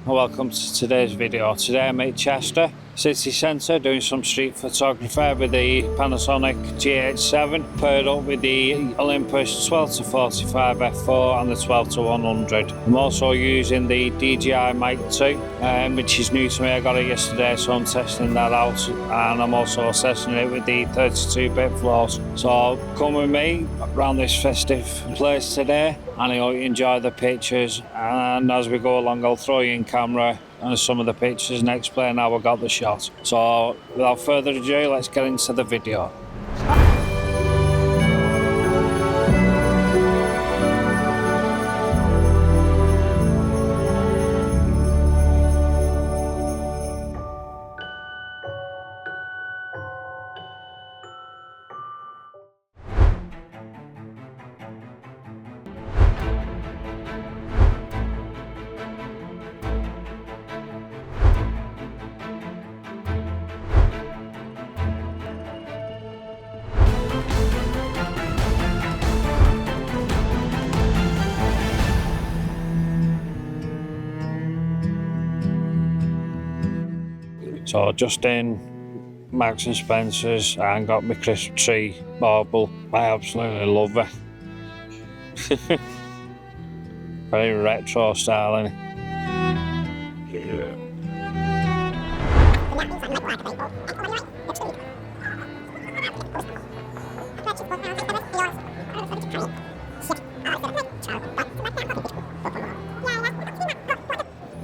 Welcome to today's video. Today I'm at Chester City Centre doing some street photography with the Panasonic GH7 paired up with the Olympus 12-45 f4 and the 12-100. I'm also using the DJI Mic 2, which is new to me. I got it yesterday, so I'm testing that out, and I'm also testing it with the 32-bit flows. So come with me around this festive place today, and I hope you enjoy the pictures, and as we go along I'll throw you in camera and some of the pictures and explain how I got the shot. So without further ado, let's get into the video. So just in Marks and Spencer's and got my Christmas tree bauble. I absolutely love it. Very retro style, innit?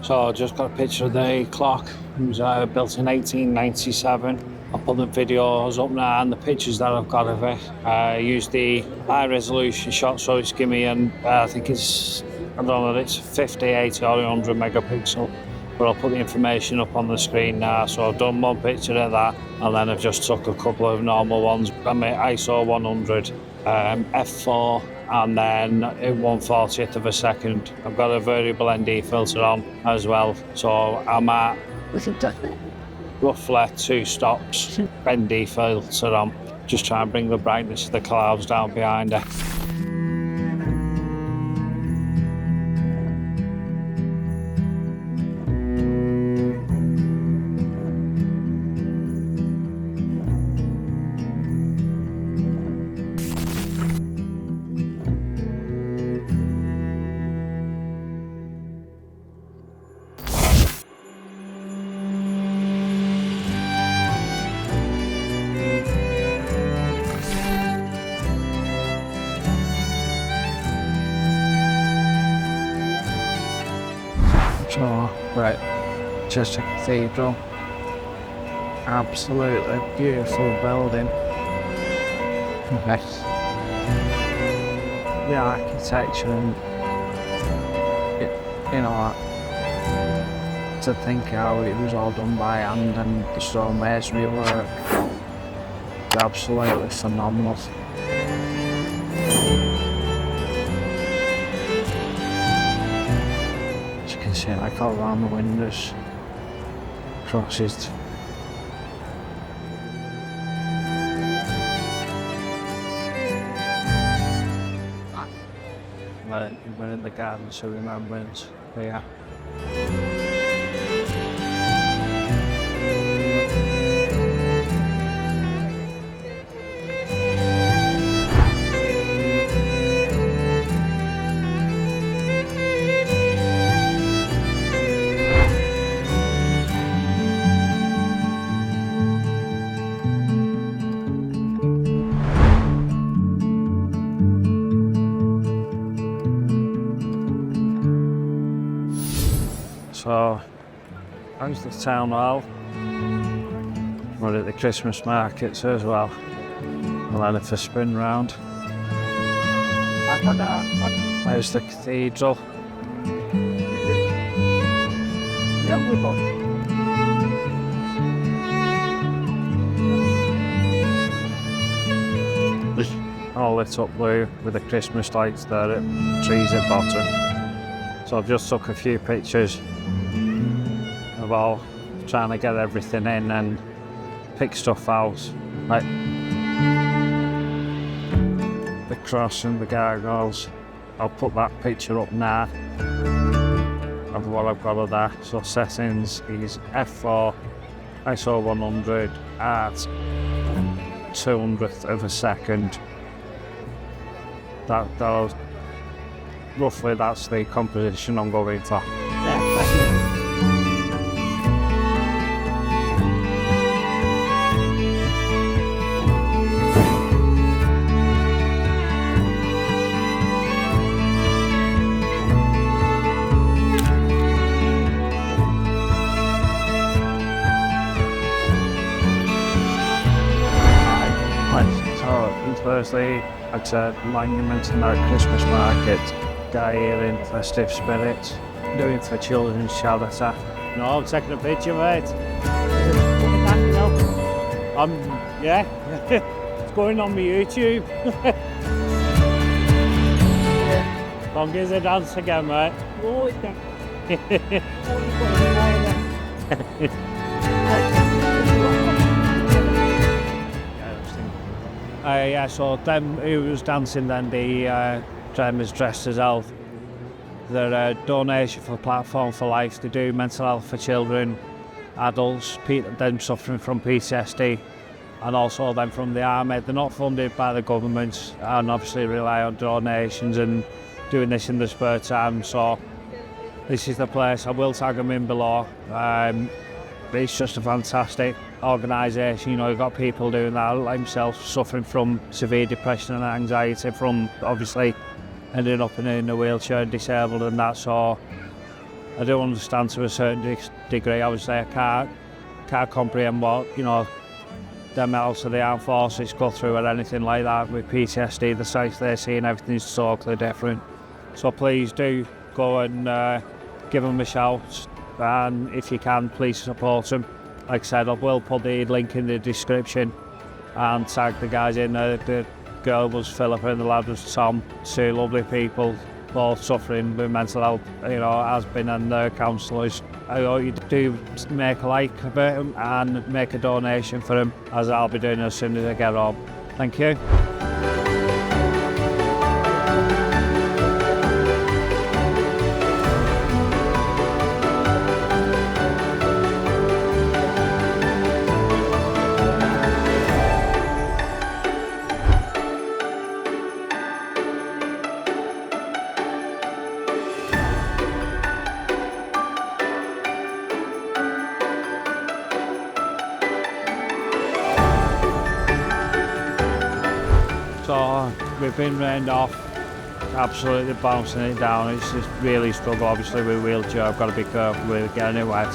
So I just got a picture of the clock. It was built in 1897. I'll put the videos up now and the pictures that I've got of it. I used the high resolution shot, so it's give me I think it's, I don't know, it's 50, 80 or 100 megapixel. But I'll put the information up on the screen now. So I've done one picture of that, and then I've just took a couple of normal ones. I made ISO 100, f4, and then at 1/40th of a second. I've got a variable ND filter on as well, so I'm at roughly 2 stops ND filter on. Just try and bring the brightness of the clouds down behind it. So, right, Chester Cathedral, absolutely beautiful building. Yes. The architecture and, you know, to think how it was all done by hand and the stonemasonry work, it's absolutely phenomenal. See, like all around the windows, crosses. We're in the garden, so remembrance. Yeah. So, how's the town hall? We're at the Christmas markets as well. We'll head for a spin round. There's the cathedral. all lit up blue with the Christmas lights there at trees at bottom. So I've just took a few pictures of all, trying to get everything in and pick stuff out, like the cross and the gargoyles. I'll put that picture up now of what I've got of that. So settings is f4 ISO 100 at 200th of a second. That roughly that's the composition I'm going for. Firstly, like I said, monument and our Christmas market guy here in Festive Spirit, doing for children's charity. No, I'm taking a picture, mate. Yeah, it's going on my YouTube. Long as I dance again, mate. Yeah, so them who was dancing then, the drummers dressed as elf. They're a donation for Platform for Life. They do mental health for children, adults, them suffering from PTSD, and also them from the army. They're not funded by the government and obviously rely on donations and doing this in the spare time. So this is the place. I will tag them in below. It's just a fantastic organisation. You know, you've got people doing that like himself, suffering from severe depression and anxiety from obviously ending up in a wheelchair, disabled and that. So I do understand to a certain degree. Obviously I can't comprehend what, you know, them else of the armed forces go through or anything like that with PTSD. The sights they're seeing, everything's totally different. So please do go and give them a shout, and if you can, please support them. Like I said, I will put the link in the description and tag the guys in. The girl was Philippa and the lad was Tom. Two lovely people, both suffering with mental health, you know, has been, and their counsellors. I hope you do make a like of it and make a donation for them, as I'll be doing as soon as I get home. Thank you. So we've been rained off, absolutely bouncing it down. It's just really struggle, obviously with a wheelchair. I've got to be careful with getting it wet.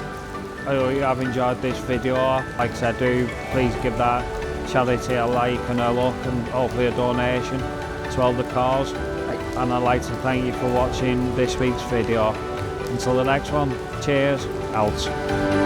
I hope you have enjoyed this video. Like I said, do please give that charity a like and a look, and hopefully a donation to help the cause. And I'd like to thank you for watching this week's video. Until the next one, cheers, out.